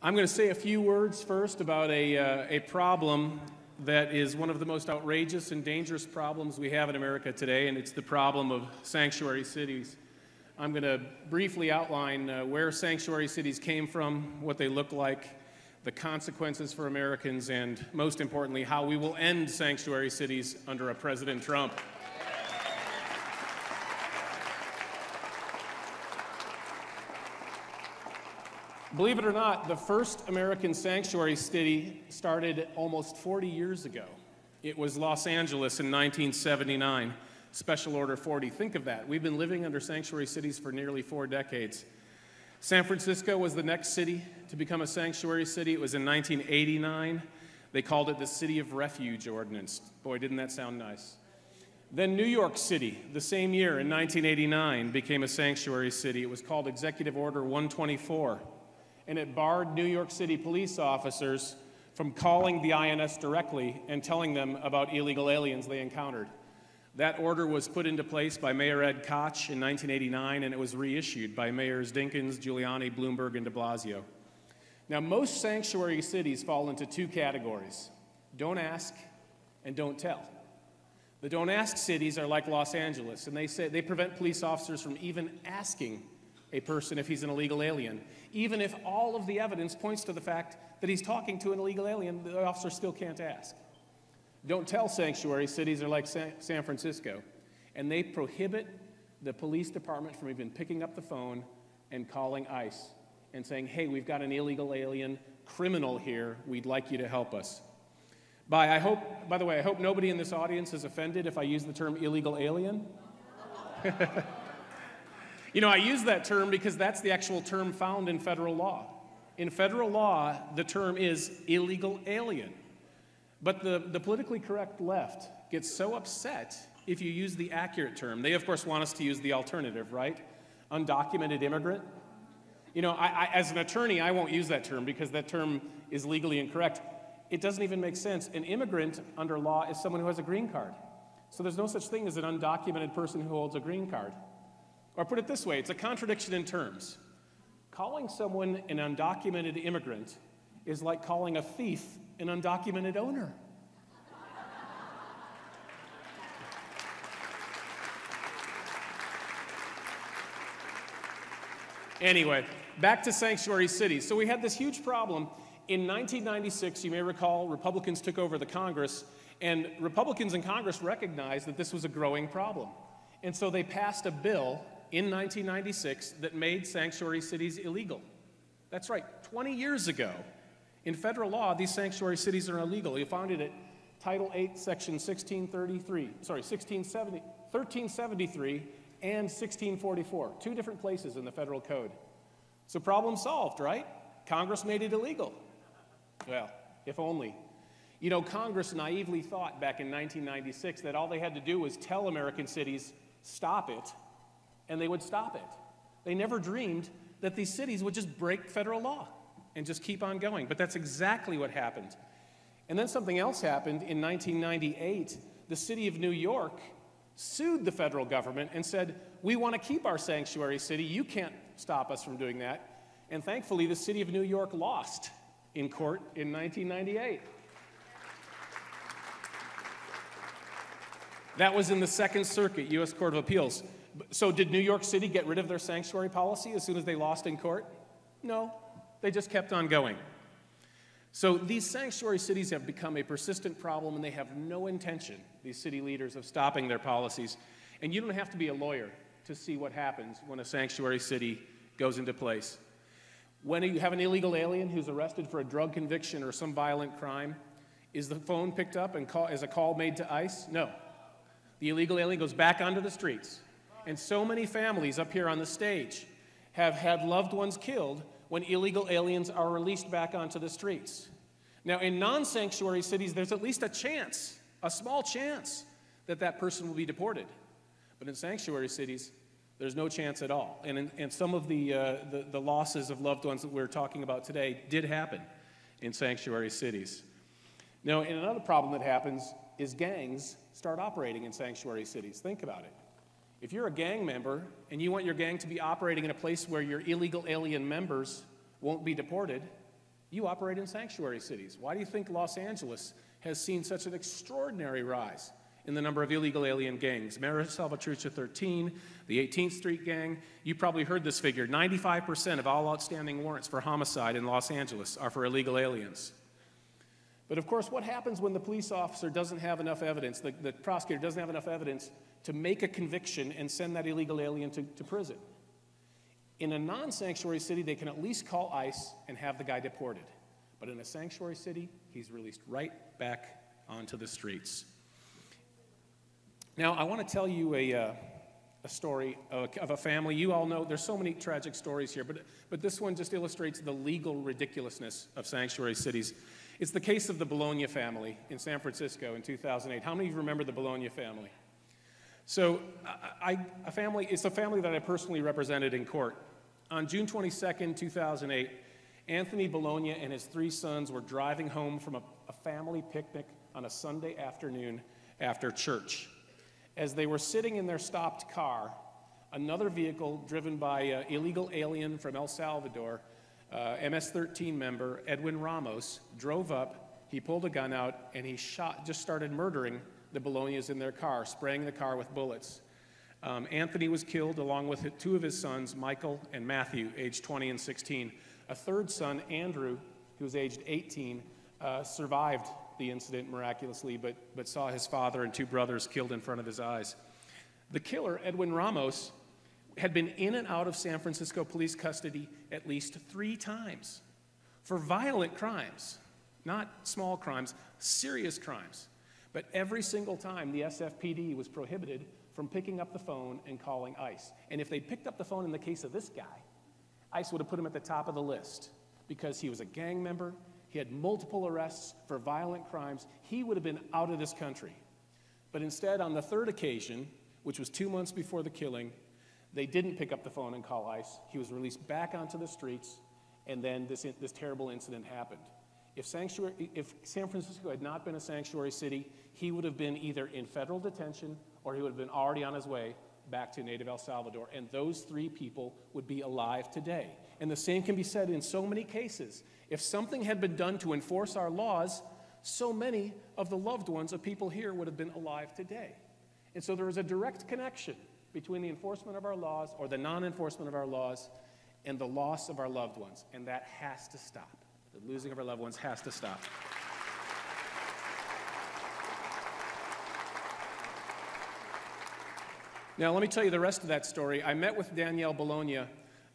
I'm going to say a few words first about a problem that is one of the most outrageous and dangerous problems we have in America today, and it's the problem of sanctuary cities. I'm going to briefly outline where sanctuary cities came from, what they look like, the consequences for Americans, and most importantly, how we will end sanctuary cities under a President Trump. Believe it or not, the first American sanctuary city started almost 40 years ago. It was Los Angeles in 1979, Special Order 40. Think of that. We've been living under sanctuary cities for nearly 4 decades. San Francisco was the next city to become a sanctuary city. It was in 1989. They called it the City of Refuge Ordinance. Boy, didn't that sound nice. Then New York City, the same year in 1989, became a sanctuary city. It was called Executive Order 124. And it barred New York City police officers from calling the INS directly and telling them about illegal aliens they encountered. That order was put into place by Mayor Ed Koch in 1989, and it was reissued by Mayors Dinkins, Giuliani, Bloomberg, and de Blasio. Now, most sanctuary cities fall into 2 categories: don't ask and don't tell. The don't ask cities are like Los Angeles, and they prevent police officers from even asking a person if he's an illegal alien. Even if all of the evidence points to the fact that he's talking to an illegal alien, the officer still can't ask. Don't tell sanctuary cities are like San Francisco, and they prohibit the police department from even picking up the phone and calling ICE and saying, hey, we've got an illegal alien criminal here, we'd like you to help us. By the way, I hope nobody in this audience is offended if I use the term illegal alien. You know, I use that term because that's the actual term found in federal law. In federal law, the term is illegal alien. But the politically correct left gets so upset if you use the accurate term. They, of course, want us to use the alternative, right? Undocumented immigrant. You know, as an attorney, I won't use that term because that term is legally incorrect. It doesn't even make sense. An immigrant under law is someone who has a green card. So there's no such thing as an undocumented person who holds a green card. Or put it this way, it's a contradiction in terms. Calling someone an undocumented immigrant is like calling a thief an undocumented owner. Anyway, back to sanctuary cities. So we had this huge problem. In 1996, you may recall, Republicans took over the Congress, and Republicans in Congress recognized that this was a growing problem. And so they passed a bill in 1996 that made sanctuary cities illegal. That's right, 20 years ago. In federal law, these sanctuary cities are illegal. You found it at Title 8, Section 1373 and 1644, 2 different places in the federal code. So problem solved, right? Congress made it illegal. Well, if only. You know, Congress naively thought back in 1996 that all they had to do was tell American cities, stop it, and they would stop it. They never dreamed that these cities would just break federal law and just keep on going. But that's exactly what happened. And then something else happened in 1998. The city of New York sued the federal government and said, we want to keep our sanctuary city. You can't stop us from doing that. And thankfully, the city of New York lost in court in 1998. That was in the Second Circuit, U.S. Court of Appeals. So did New York City get rid of their sanctuary policy as soon as they lost in court? No, they just kept on going. So these sanctuary cities have become a persistent problem, and they have no intention, these city leaders, of stopping their policies. And you don't have to be a lawyer to see what happens when a sanctuary city goes into place. When you have an illegal alien who's arrested for a drug conviction or some violent crime, is the phone picked up and is a call made to ICE? No. The illegal alien goes back onto the streets. And so many families up here on the stage have had loved ones killed when illegal aliens are released back onto the streets. Now, in non-sanctuary cities, there's at least a chance, a small chance, that that person will be deported. But in sanctuary cities, there's no chance at all. And some of the losses of loved ones that we're talking about today did happen in sanctuary cities. Now, and another problem that happens is gangs start operating in sanctuary cities. Think about it. If you're a gang member and you want your gang to be operating in a place where your illegal alien members won't be deported, You operate in sanctuary cities. Why do you think Los Angeles has seen such an extraordinary rise in the number of illegal alien gangs? Mara Salvatrucha 13, the 18th Street Gang. You probably heard this figure. 95% of all outstanding warrants for homicide in Los Angeles are for illegal aliens. But of course, what happens when the police officer doesn't have enough evidence, the prosecutor doesn't have enough evidence to make a conviction and send that illegal alien to prison? In a non-sanctuary city, they can at least call ICE and have the guy deported. But in a sanctuary city, he's released right back onto the streets. Now, I want to tell you a story of a family. You all know there's so many tragic stories here, but this one just illustrates the legal ridiculousness of sanctuary cities. It's the case of the Bologna family in San Francisco in 2008. How many of you remember the Bologna family? So, it's a family that I personally represented in court. On June 22nd, 2008, Anthony Bologna and his 3 sons were driving home from a family picnic on a Sunday afternoon after church. As they were sitting in their stopped car, another vehicle driven by an illegal alien from El Salvador, MS-13 member Edwin Ramos, drove up. He pulled a gun out and he just started murdering the Bolognas in their car, spraying the car with bullets. Anthony was killed along with 2 of his sons, Michael and Matthew, aged 20 and 16. A 3rd son, Andrew, who was aged 18, survived the incident miraculously, but saw his father and 2 brothers killed in front of his eyes. The killer, Edwin Ramos, had been in and out of San Francisco police custody at least 3 times for violent crimes, not small crimes, serious crimes. But every single time, the SFPD was prohibited from picking up the phone and calling ICE. And if they picked up the phone in the case of this guy, ICE would have put him at the top of the list because he was a gang member, he had multiple arrests for violent crimes, he would have been out of this country. But instead, on the 3rd occasion, which was 2 months before the killing, they didn't pick up the phone and call ICE. He was released back onto the streets, and then this terrible incident happened. If San Francisco had not been a sanctuary city, he would have been either in federal detention or he would have been already on his way back to native El Salvador, and those 3 people would be alive today. And the same can be said in so many cases. If something had been done to enforce our laws, so many of the loved ones of people here would have been alive today. And so there is a direct connection between the enforcement of our laws or the non-enforcement of our laws and the loss of our loved ones, and that has to stop. The losing of our loved ones has to stop. Now, let me tell you the rest of that story. I met with Danielle Bologna,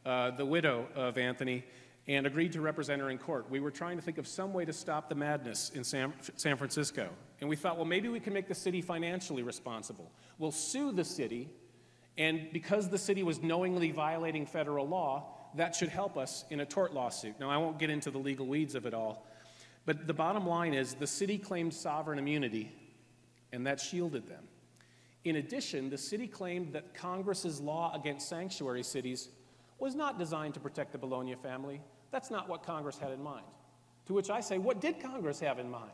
the widow of Anthony, and agreed to represent her in court. We were trying to think of some way to stop the madness in San Francisco. And we thought, well, maybe we can make the city financially responsible. We'll sue the city, and because the city was knowingly violating federal law, that should help us in a tort lawsuit. Now, I won't get into the legal weeds of it all, but the bottom line is the city claimed sovereign immunity, and that shielded them. In addition, the city claimed that Congress's law against sanctuary cities was not designed to protect the Bologna family. That's not what Congress had in mind. To which I say, what did Congress have in mind?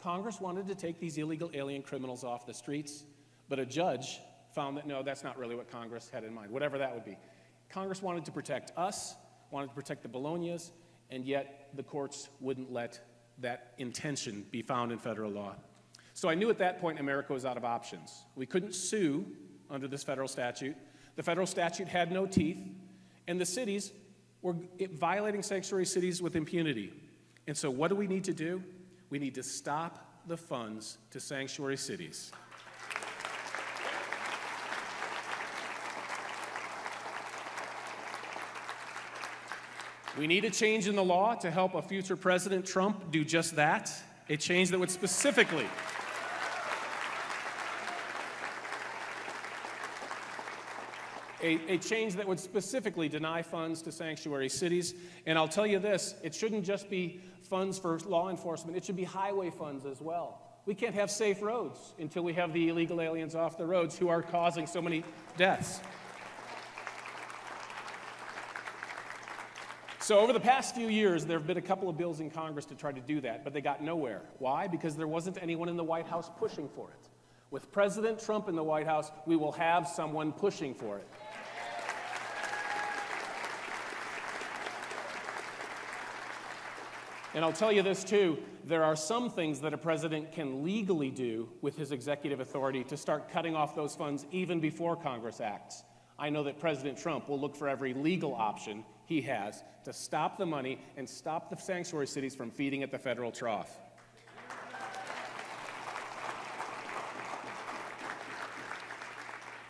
Congress wanted to take these illegal alien criminals off the streets, but a judge found that no, that's not really what Congress had in mind, whatever that would be. Congress wanted to protect us, wanted to protect the Bolognas, and yet the courts wouldn't let that intention be found in federal law. So I knew at that point America was out of options. We couldn't sue under this federal statute. The federal statute had no teeth, and the cities were violating sanctuary cities with impunity. And so what do we need to do? We need to stop the funds to sanctuary cities. We need a change in the law to help a future President Trump do just that, a change that would specifically deny funds to sanctuary cities. And I'll tell you this, it shouldn't just be funds for law enforcement, it should be highway funds as well. We can't have safe roads until we have the illegal aliens off the roads who are causing so many deaths. So over the past few years, there have been a couple of bills in Congress to try to do that, but they got nowhere. Why? Because there wasn't anyone in the White House pushing for it. With President Trump in the White House, we will have someone pushing for it. And I'll tell you this too, there are some things that a president can legally do with his executive authority to start cutting off those funds even before Congress acts. I know that President Trump will look for every legal option he has to stop the money and stop the sanctuary cities from feeding at the federal trough.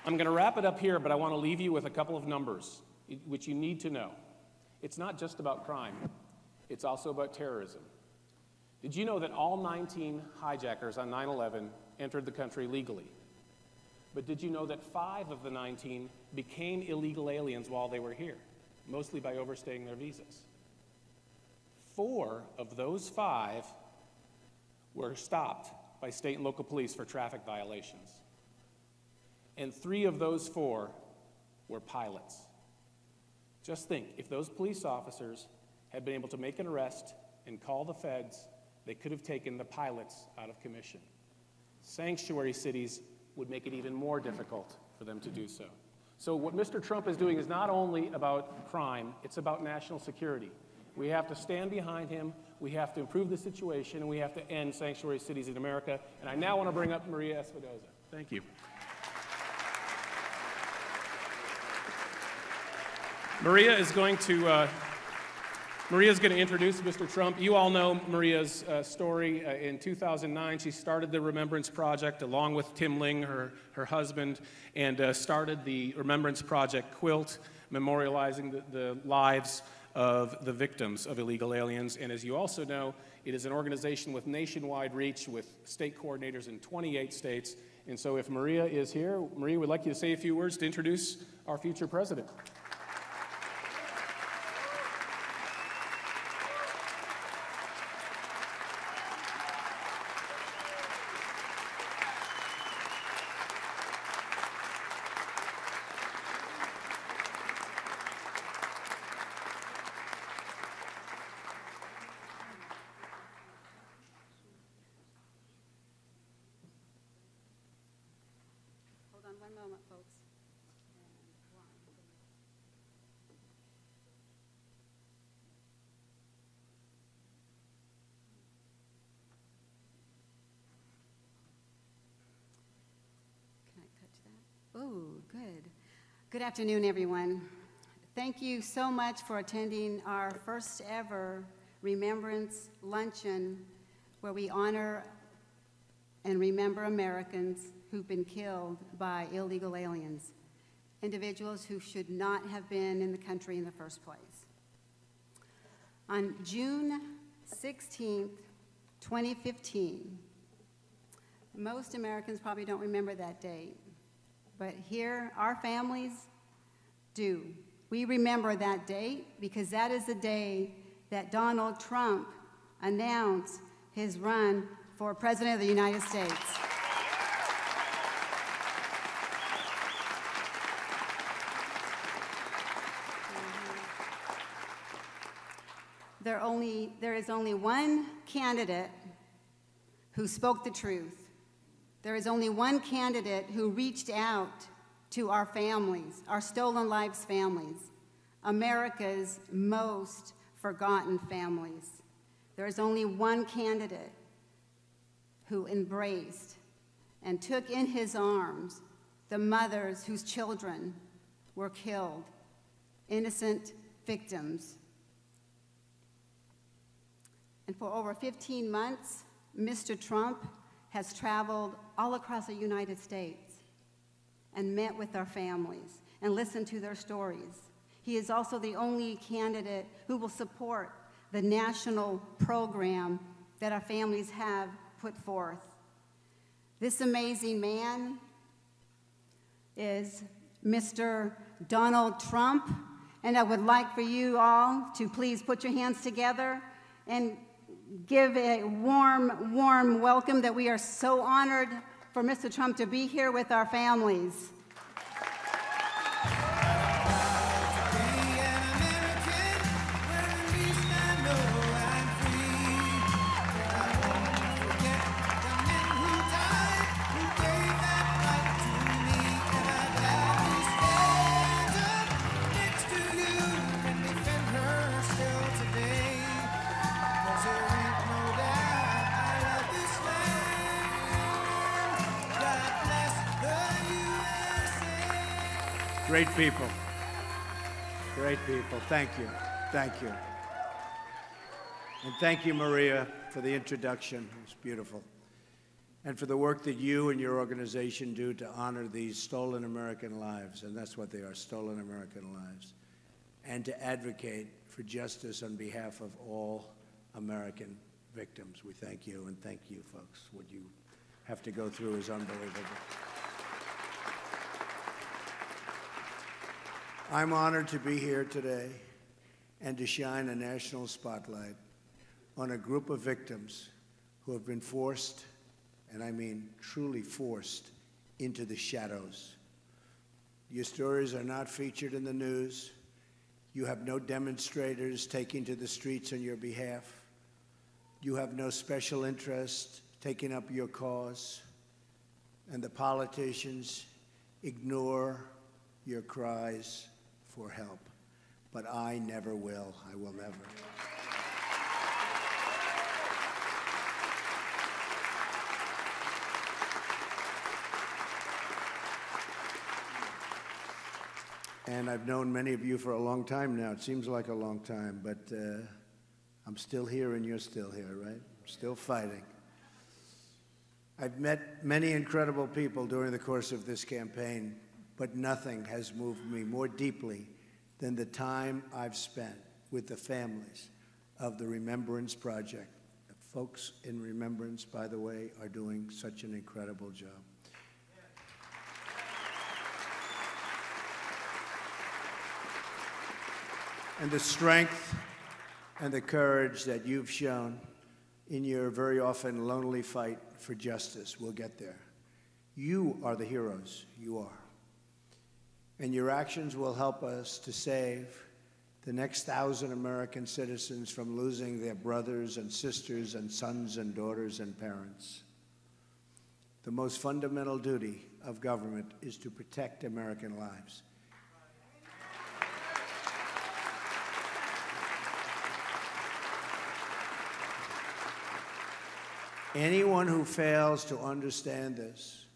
I'm going to wrap it up here, but I want to leave you with a couple of numbers, which you need to know. It's not just about crime. It's also about terrorism. Did you know that all 19 hijackers on 9/11 entered the country legally? But did you know that 5 of the 19 became illegal aliens while they were here, mostly by overstaying their visas? 4 of those 5 were stopped by state and local police for traffic violations. And 3 of those 4 were pilots. Just think, if those police officers had been able to make an arrest and call the feds, they could have taken the pilots out of commission. Sanctuary cities would make it even more difficult for them to do so. So what Mr. Trump is doing is not only about crime, it's about national security. We have to stand behind him, we have to improve the situation, and we have to end sanctuary cities in America. And I now want to bring up Maria Espinosa. Thank you. Maria is going to introduce Mr. Trump. You all know Maria's story. In 2009, she started the Remembrance Project along with Tim Ling, her husband, and started the Remembrance Project quilt, memorializing the lives of the victims of illegal aliens. And as you also know, it is an organization with nationwide reach with state coordinators in 28 states. And so if Maria is here, Maria would like you to say a few words to introduce our future president. One moment, folks. Can I touch that? Oh, good. Good afternoon, everyone. Thank you so much for attending our first ever Remembrance luncheon, where we honor and remember Americans who've been killed by illegal aliens, individuals who should not have been in the country in the first place. On June 16th, 2015, most Americans probably don't remember that date, but here, our families do. We remember that date because that is the day that Donald Trump announced his run for President of the United States. There is only one candidate who spoke the truth. There is only one candidate who reached out to our families, our stolen lives families, America's most forgotten families. There is only one candidate who embraced and took in his arms the mothers whose children were killed, innocent victims. And for over 15 months, Mr. Trump has traveled all across the United States and met with our families and listened to their stories. He is also the only candidate who will support the national program that our families have put forth. This amazing man is Mr. Donald Trump, and I would like for you all to please put your hands together and give a warm, warm welcome that we are so honored for Mr. Trump to be here with our families. Cause Great people. Great people. Thank you. Thank you. And thank you, Maria, for the introduction. It was beautiful. And for the work that you and your organization do to honor these stolen American lives, and that's what they are, stolen American lives, and to advocate for justice on behalf of all American victims. We thank you, and thank you, folks. What you have to go through is unbelievable. I'm honored to be here today and to shine a national spotlight on a group of victims who have been forced, and I mean truly forced, into the shadows. Your stories are not featured in the news. You have no demonstrators taking to the streets on your behalf. You have no special interest taking up your cause. And the politicians ignore your cries for help. But I never will. I will never. And I've known many of you for a long time now. It seems like a long time, but I'm still here and you're still here, right? Still fighting. I've met many incredible people during the course of this campaign, but nothing has moved me more deeply than the time I've spent with the families of the Remembrance Project. The folks in Remembrance, by the way, are doing such an incredible job. And the strength and the courage that you've shown in your very often lonely fight for justice. We'll get there. You are the heroes. You are. And your actions will help us to save the next 1,000 American citizens from losing their brothers and sisters and sons and daughters and parents. The most fundamental duty of government is to protect American lives. Anyone who fails to understand this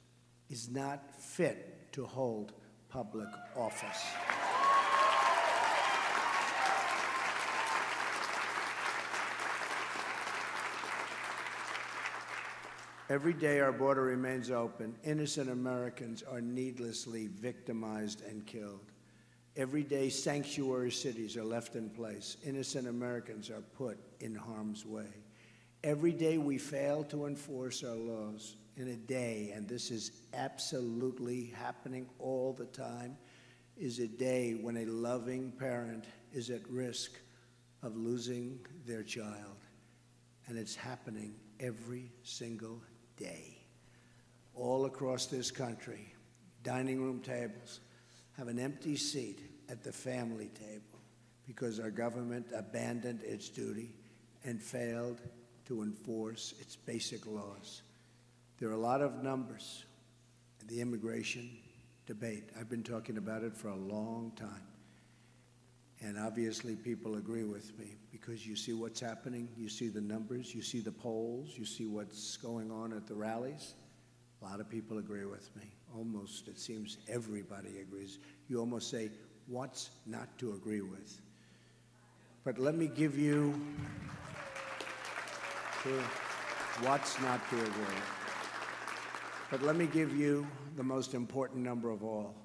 is not fit to hold public office. Every day our border remains open, innocent Americans are needlessly victimized and killed. Every day sanctuary cities are left in place. Innocent Americans are put in harm's way. Every day we fail to enforce our laws. In a day, and this is absolutely happening all the time, is a day when a loving parent is at risk of losing their child. And it's happening every single day. All across this country, dining room tables have an empty seat at the family table because our government abandoned its duty and failed to enforce its basic laws. There are a lot of numbers in the immigration debate. I've been talking about it for a long time. And obviously people agree with me because you see what's happening, you see the numbers, you see the polls, you see what's going on at the rallies. A lot of people agree with me. Almost, it seems everybody agrees. You almost say, what's not to agree with? But let me give you what's not to agree with. But let me give you the most important number of all.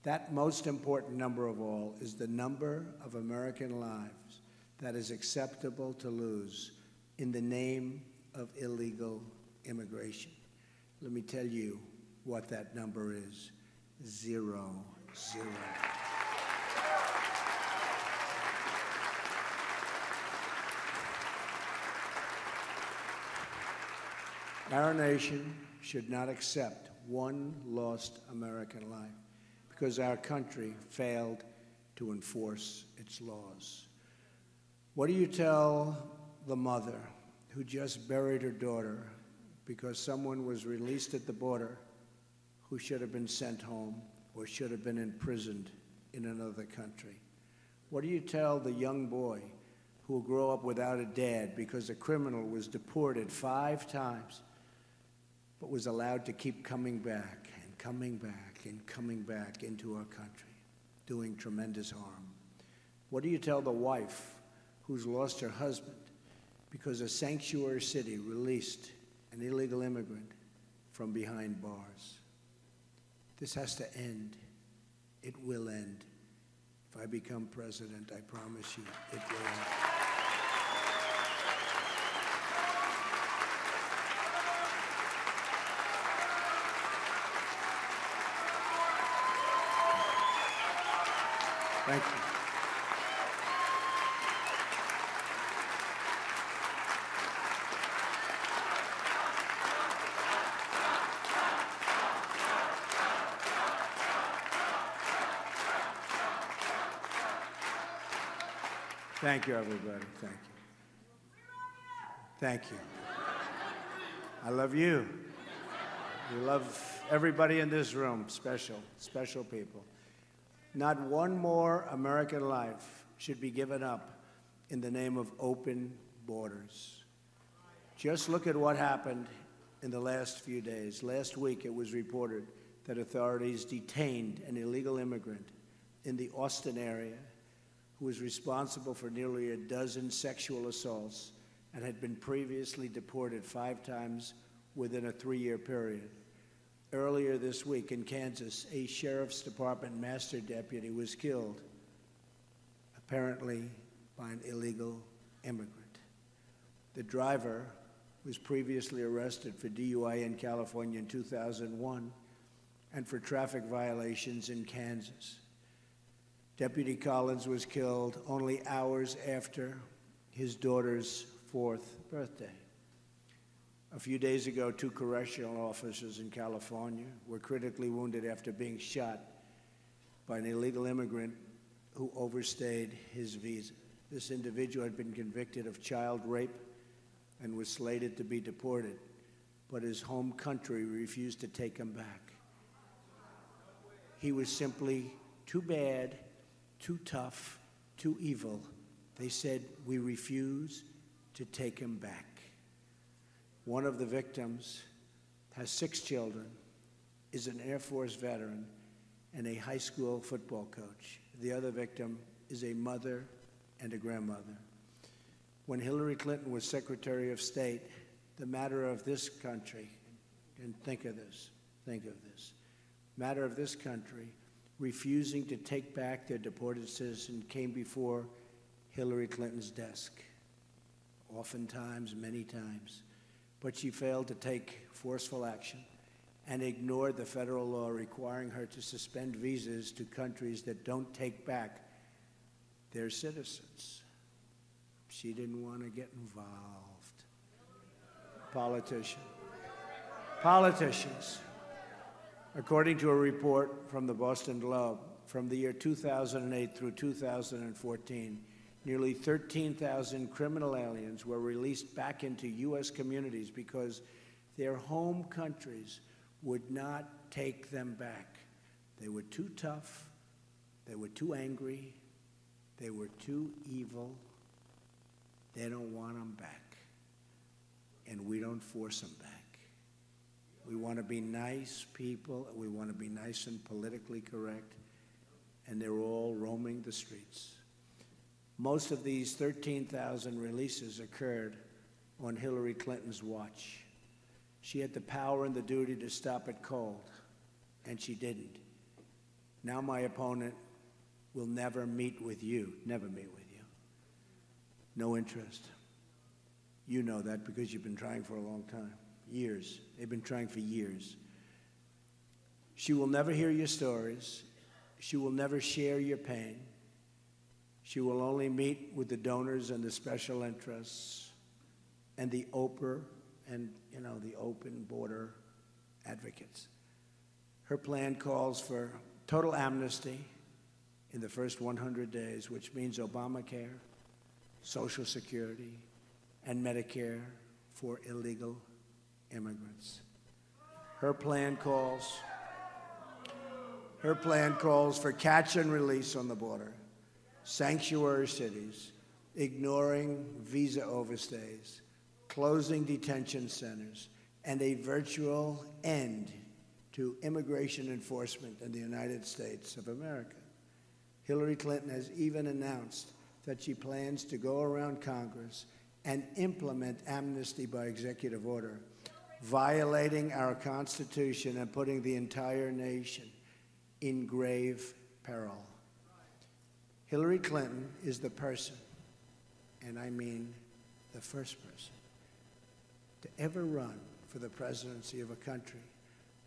That most important number of all is the number of American lives that is acceptable to lose in the name of illegal immigration. Let me tell you what that number is. 0, 0. Our nation should not accept one lost American life because our country failed to enforce its laws. What do you tell the mother who just buried her daughter because someone was released at the border who should have been sent home or should have been imprisoned in another country? What do you tell the young boy who will grow up without a dad because a criminal was deported 5 times but was allowed to keep coming back and coming back and coming back into our country? doing tremendous harm? What do you tell the wife who's lost her husband because a sanctuary city released an illegal immigrant from behind bars? This has to end. It will end. If I become president, I promise you, it will end. Thank you. Thank you, everybody. Thank you. Thank you. I love you. We love everybody in this room, special, special people. Not one more American life should be given up in the name of open borders. Just look at what happened in the last few days. Last week, it was reported that authorities detained an illegal immigrant in the Austin area who was responsible for nearly a dozen sexual assaults and had been previously deported 5 times within a 3-year period. Earlier this week in Kansas, a sheriff's department master deputy was killed, apparently by an illegal immigrant. The driver was previously arrested for DUI in California in 2001 and for traffic violations in Kansas. Deputy Collins was killed only hours after his daughter's 4th birthday. A few days ago, 2 correctional officers in California were critically wounded after being shot by an illegal immigrant who overstayed his visa. This individual had been convicted of child rape and was slated to be deported, but his home country refused to take him back. He was simply too bad, too tough, too evil. They said, "We refuse to take him back." One of the victims has 6 children, is an Air Force veteran, and a high school football coach. The other victim is a mother and a grandmother. When Hillary Clinton was Secretary of State, the matter of this country, and think of this, matter of this country refusing to take back their deported citizen came before Hillary Clinton's desk, oftentimes, many times. But she failed to take forceful action and ignored the federal law requiring her to suspend visas to countries that don't take back their citizens. She didn't want to get involved. Politicians. According to a report from the Boston Globe, from the year 2008 through 2014, nearly 13,000 criminal aliens were released back into U.S. communities because their home countries would not take them back. They were too tough, they were too angry, they were too evil. They don't want them back, and we don't force them back. We want to be nice people, we want to be nice and politically correct, and they're all roaming the streets. Most of these 13,000 releases occurred on Hillary Clinton's watch. She had the power and the duty to stop it cold, and she didn't. Now my opponent will never meet with you, never meet with you. No interest. You know that because you've been trying for a long time, years. They've been trying for years. She will never hear your stories. She will never share your pain. She will only meet with the donors and the special interests and the open border advocates. Her plan calls for total amnesty in the first 100 days, which means Obamacare, Social Security, and Medicare for illegal immigrants. Her plan calls for catch and release on the border, sanctuary cities, ignoring visa overstays, closing detention centers, and a virtual end to immigration enforcement in the United States of America. Hillary Clinton has even announced that she plans to go around Congress and implement amnesty by executive order, violating our Constitution and putting the entire nation in grave peril. Hillary Clinton is the person, and I mean the first person, to ever run for the presidency of a country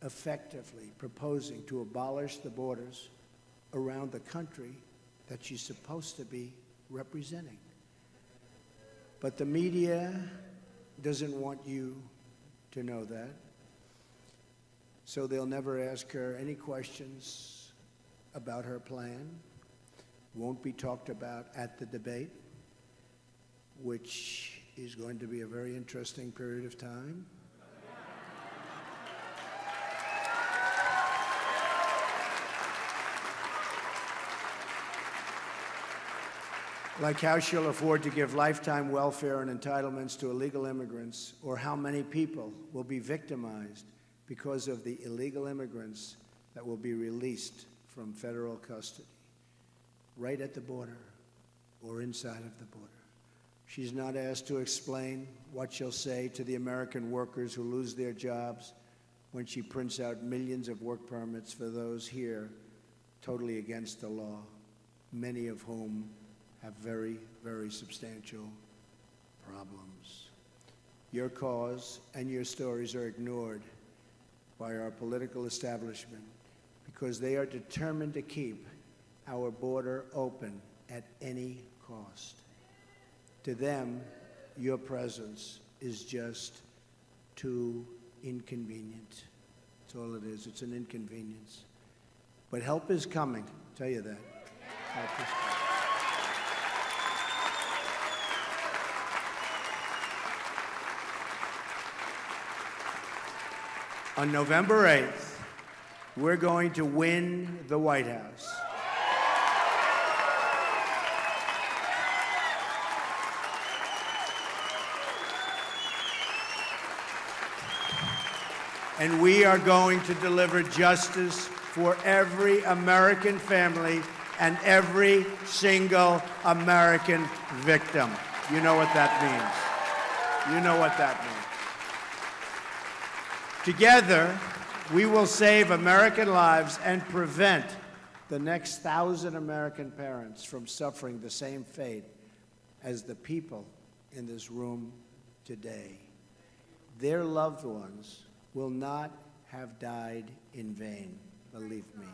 effectively proposing to abolish the borders around the country that she's supposed to be representing. But the media doesn't want you to know that, so they'll never ask her any questions about her plan. Won't be talked about at the debate, which is going to be a very interesting period of time. Like how she'll afford to give lifetime welfare and entitlements to illegal immigrants, or how many people will be victimized because of the illegal immigrants that will be released from federal custody, right at the border or inside of the border. She's not asked to explain what she'll say to the American workers who lose their jobs when she prints out millions of work permits for those here totally against the law, many of whom have very, very substantial problems. Your cause and your stories are ignored by our political establishment because they are determined to keep our border open at any cost. To them, your presence is just too inconvenient. That's all it is. It's an inconvenience. But help is coming. I'll tell you that. Help is coming. On November 8th, we're going to win the White House. And we are going to deliver justice for every American family and every single American victim. You know what that means. You know what that means. Together, we will save American lives and prevent the next 1,000 American parents from suffering the same fate as the people in this room today. Their loved ones will not have died in vain, believe me.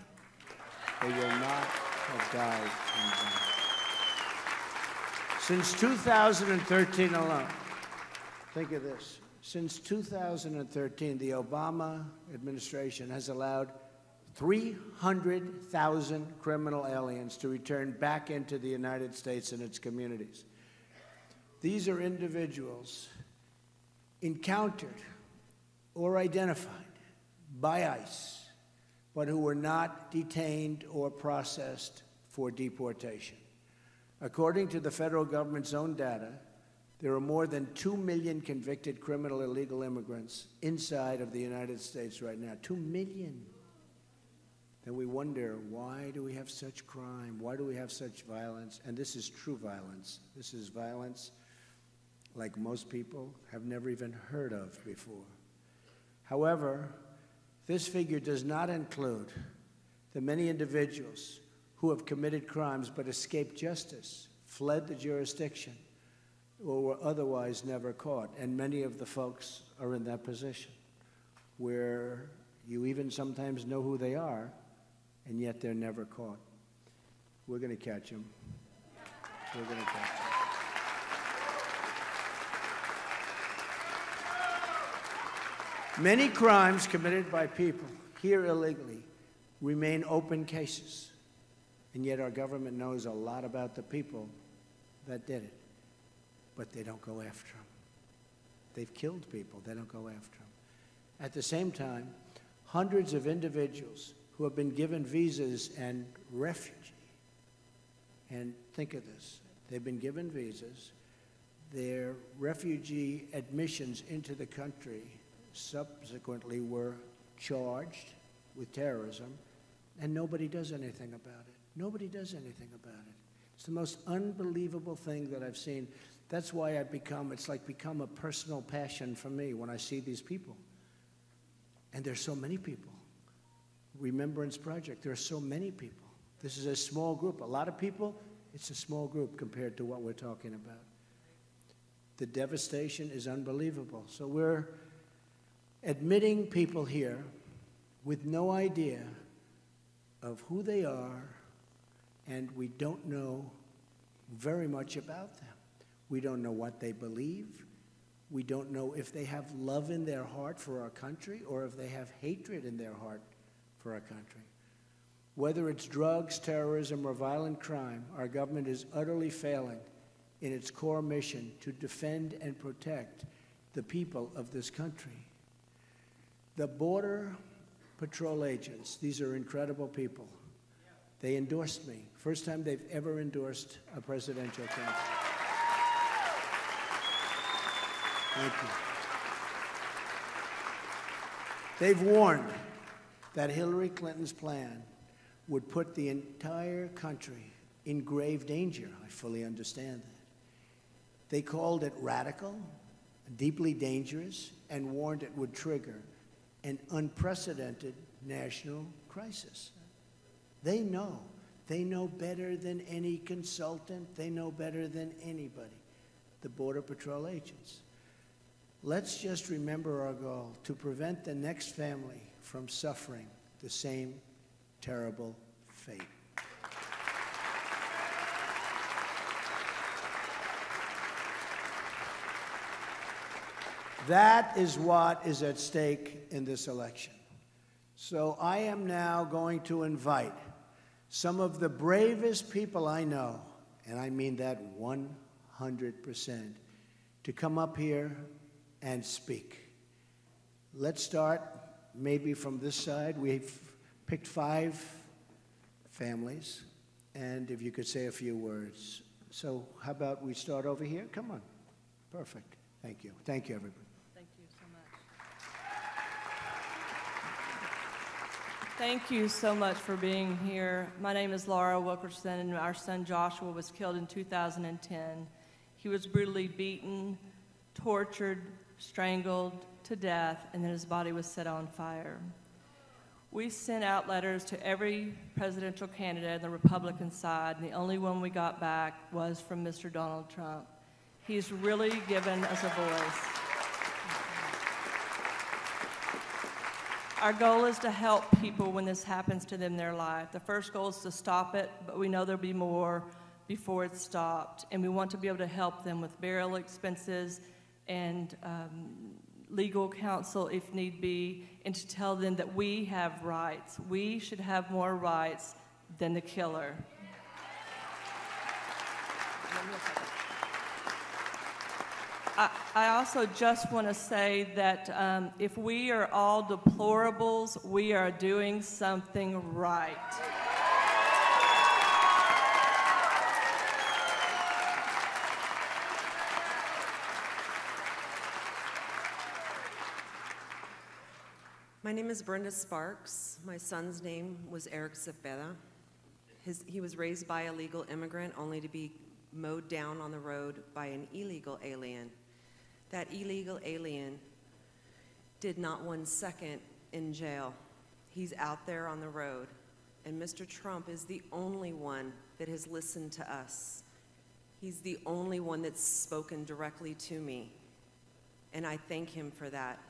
They will not have died in vain. Since 2013 alone, think of this. Since 2013, the Obama administration has allowed 300,000 criminal aliens to return back into the United States and its communities. These are individuals encountered or identified by ICE, but who were not detained or processed for deportation. According to the federal government's own data, there are more than 2 million convicted criminal illegal immigrants inside of the United States right now. 2 million. Then we wonder, why do we have such crime? Why do we have such violence? And this is true violence. This is violence like most people have never even heard of before. However, this figure does not include the many individuals who have committed crimes but escaped justice, fled the jurisdiction, or were otherwise never caught. And many of the folks are in that position where you even sometimes know who they are, and yet they're never caught. We're going to catch them. We're going to catch them. Many crimes committed by people here illegally remain open cases, and yet our government knows a lot about the people that did it. But they don't go after them. They've killed people. They don't go after them. At the same time, hundreds of individuals who have been given visas and refugee, and think of this, they've been given visas, their refugee admissions into the country subsequently were charged with terrorism, and nobody does anything about it. Nobody does anything about it. It's the most unbelievable thing that I've seen. That's why it's like become a personal passion for me when I see these people. And there's so many people. Remembrance Project, there are so many people. This is a small group. A lot of people, it's a small group compared to what we're talking about. The devastation is unbelievable. So we're admitting people here with no idea of who they are, and we don't know very much about them. We don't know what they believe. We don't know if they have love in their heart for our country or if they have hatred in their heart for our country. Whether it's drugs, terrorism, or violent crime, our government is utterly failing in its core mission to defend and protect the people of this country. The Border Patrol agents, these are incredible people. They endorsed me. First time they've ever endorsed a presidential candidate. Thank you. They've warned that Hillary Clinton's plan would put the entire country in grave danger. I fully understand that. They called it radical, deeply dangerous, and warned it would trigger an unprecedented national crisis. They know. They know better than any consultant. They know better than anybody, the Border Patrol agents. Let's just remember our goal, to prevent the next family from suffering the same terrible fate. That is what is at stake in this election. So I am now going to invite some of the bravest people I know, and I mean that 100%, to come up here and speak. Let's start maybe from this side. We've picked 5 families, and if you could say a few words. So how about we start over here? Come on. Perfect. Thank you. Thank you, everybody. Thank you so much. Thank you so much for being here. My name is Laura Wilkerson, and our son Joshua was killed in 2010. He was brutally beaten, tortured, strangled to death, and then his body was set on fire. We sent out letters to every presidential candidate on the Republican side, and the only one we got back was from Mr. Donald Trump. He's really given us a voice. Our goal is to help people when this happens to them in their life. The first goal is to stop it, but we know there'll be more before it's stopped, and we want to be able to help them with burial expenses and legal counsel if need be, and to tell them that we have rights. We should have more rights than the killer. I also just want to say that if we are all deplorables, we are doing something right. My name is Brenda Sparks. My son's name was Eric Cepeda. He was raised by a legal immigrant only to be mowed down on the road by an illegal alien. That illegal alien did not 1 second in jail. He's out there on the road. And Mr. Trump is the only one that has listened to us. He's the only one that's spoken directly to me. And I thank him for that.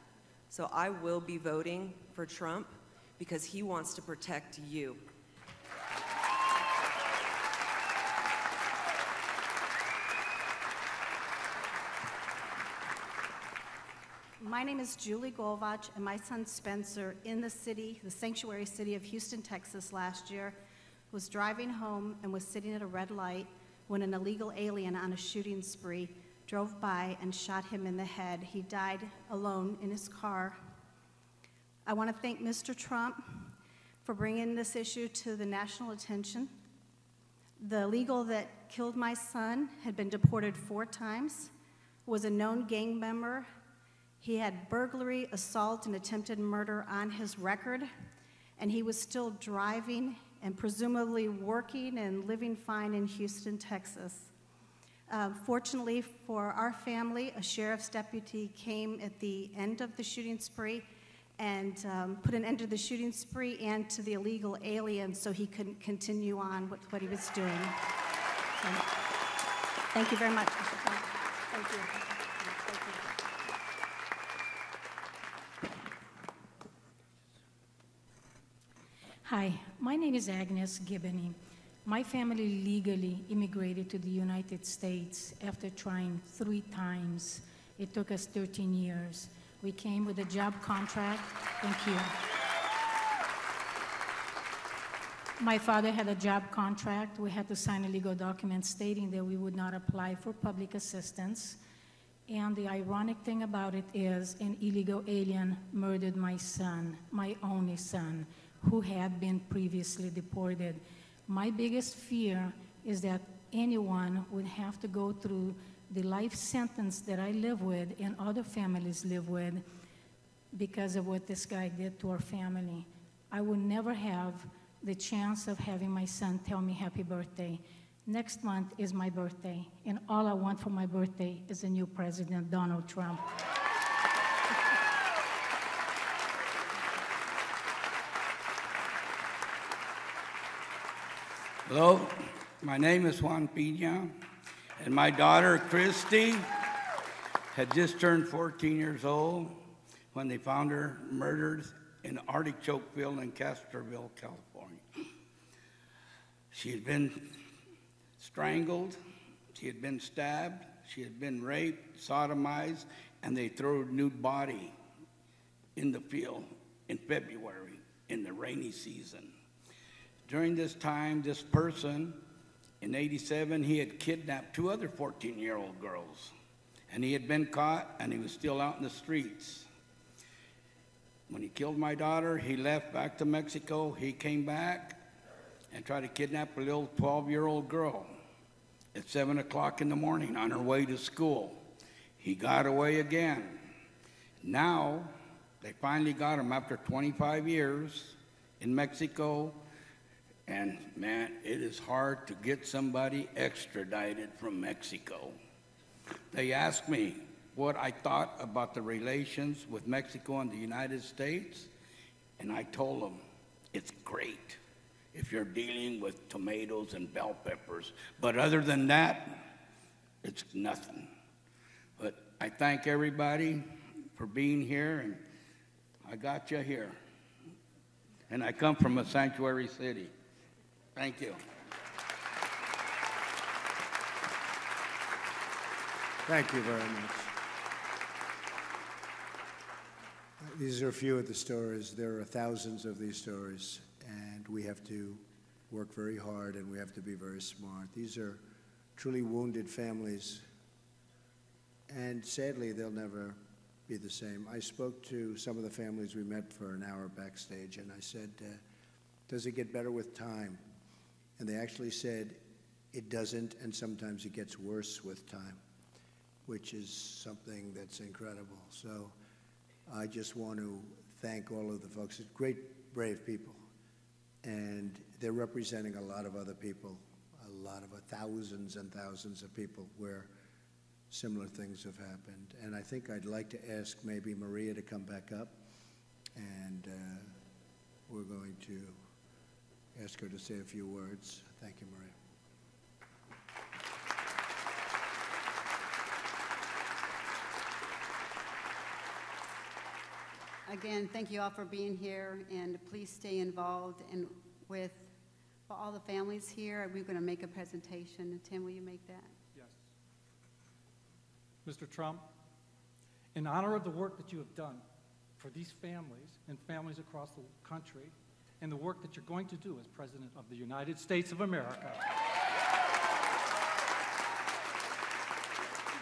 So I will be voting for Trump because he wants to protect you. My name is Julie Golvach, and my son Spencer, in the sanctuary city of Houston, Texas last year, was driving home and was sitting at a red light when an illegal alien on a shooting spree drove by and shot him in the head. He died alone in his car. I want to thank Mr. Trump for bringing this issue to the national attention. The illegal that killed my son had been deported 4 times, was a known gang member. He had burglary, assault, and attempted murder on his record, and he was still driving and presumably working and living fine in Houston, Texas. Fortunately for our family, a sheriff's deputy came at the end of the shooting spree and put an end to the shooting spree and to the illegal alien so he couldn't continue on with what he was doing. So, thank you very much, Mr. Trump. Thank you. Hi, my name is Agnes Gibbony. My family legally immigrated to the United States after trying 3 times. It took us 13 years. We came with a job contract. Thank you. My father had a job contract. We had to sign a legal document stating that we would not apply for public assistance. And the ironic thing about it is an illegal alien murdered my son, my only son, who had been previously deported. My biggest fear is that anyone would have to go through the life sentence that I live with and other families live with because of what this guy did to our family. I will never have the chance of having my son tell me happy birthday. Next month is my birthday, and all I want for my birthday is a new president, Donald Trump. Hello, my name is Juan Pina, and my daughter, Christy, had just turned 14 years old when they found her murdered in Artichokeville in Castroville, California. She had been strangled, she had been stabbed, she had been raped, sodomized, and they threw her nude body in the field in February in the rainy season. During this time, this person, in '87, he had kidnapped 2 other 14-year-old girls, and he had been caught, and he was still out in the streets. When he killed my daughter, he left back to Mexico. He came back and tried to kidnap a little 12-year-old girl at 7 o'clock in the morning on her way to school. He got away again. Now, they finally got him after 25 years in Mexico. And man, it is hard to get somebody extradited from Mexico. They asked me what I thought about the relations with Mexico and the United States, and I told them, it's great if you're dealing with tomatoes and bell peppers. But other than that, it's nothing. But I thank everybody for being here, and I got you here. And I come from a sanctuary city. Thank you. Thank you very much. These are a few of the stories. There are thousands of these stories, and we have to work very hard, and we have to be very smart. These are truly wounded families, and sadly, they'll never be the same. I spoke to some of the families we met for an hour backstage, and I said, does it get better with time? And they actually said, it doesn't, and sometimes it gets worse with time, which is something that's incredible. So I just want to thank all of the folks. It's great, brave people. And they're representing a lot of other people, a lot of thousands and thousands of people where similar things have happened. And I think I'd like to ask maybe Maria to come back up, and we're going to ask her to say a few words. Thank you, Maria. Again, thank you all for being here, and please stay involved. And with for all the families here, we're going to make a presentation. Tim, will you make that? Yes. Mr. Trump, in honor of the work that you have done for these families and families across the country, and the work that you're going to do as President of the United States of America,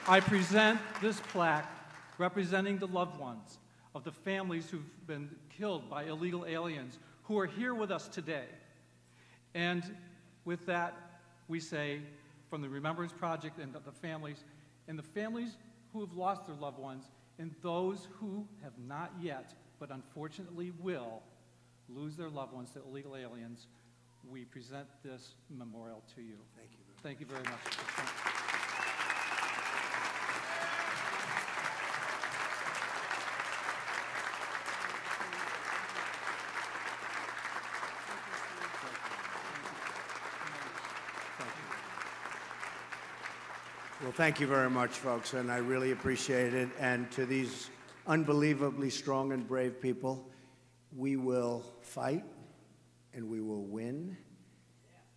I present this plaque representing the loved ones of the families who've been killed by illegal aliens who are here with us today. And with that, we say, from the Remembrance Project and the families who have lost their loved ones, and those who have not yet, but unfortunately will, lose their loved ones to illegal aliens, we present this memorial to you. Thank you. Thank you very much. Well, thank you very much, folks, and I really appreciate it. And to these unbelievably strong and brave people, we will fight and we will win.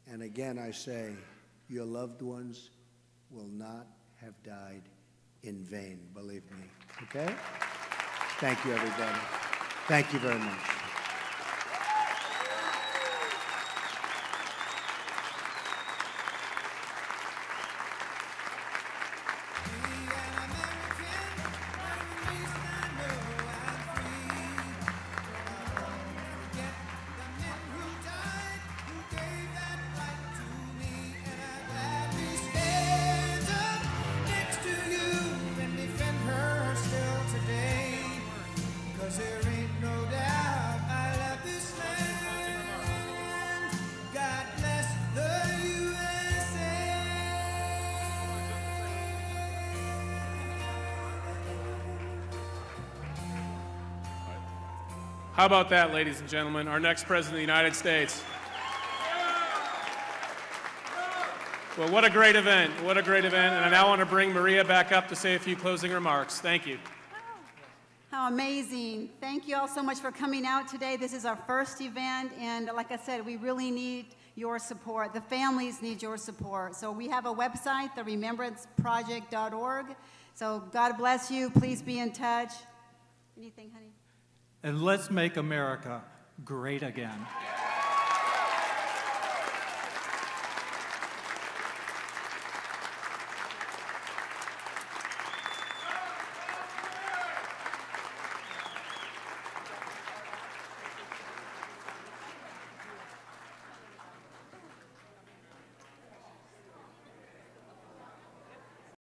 And again, I say, your loved ones will not have died in vain, believe me. Okay? Thank you, everybody. Thank you very much. How about that, ladies and gentlemen? Our next President of the United States. Well, what a great event. What a great event. And I now want to bring Maria back up to say a few closing remarks. Thank you. How amazing. Thank you all so much for coming out today. This is our first event, and like I said, we really need your support. The families need your support. So we have a website, theremembranceproject.org. So God bless you. Please be in touch. Anything, honey? And let's make America great again.